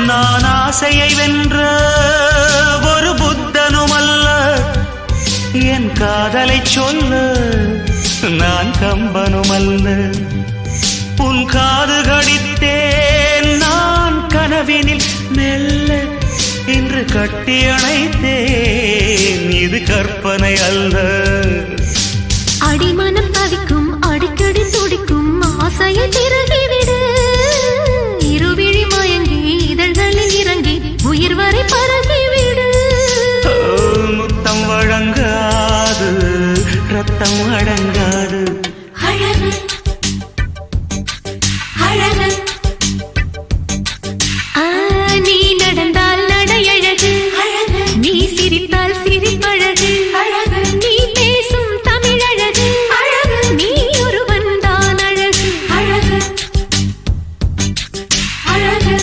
நான் ஆசையை வென்ற ஒரு புத்தனுமல்ல, என் காதலை சொல்ல நான் கம்பனுமல்ல. உன் காது கடித்தேன் நான் கனவினில் மெல்ல, இன்று கட்டி அணை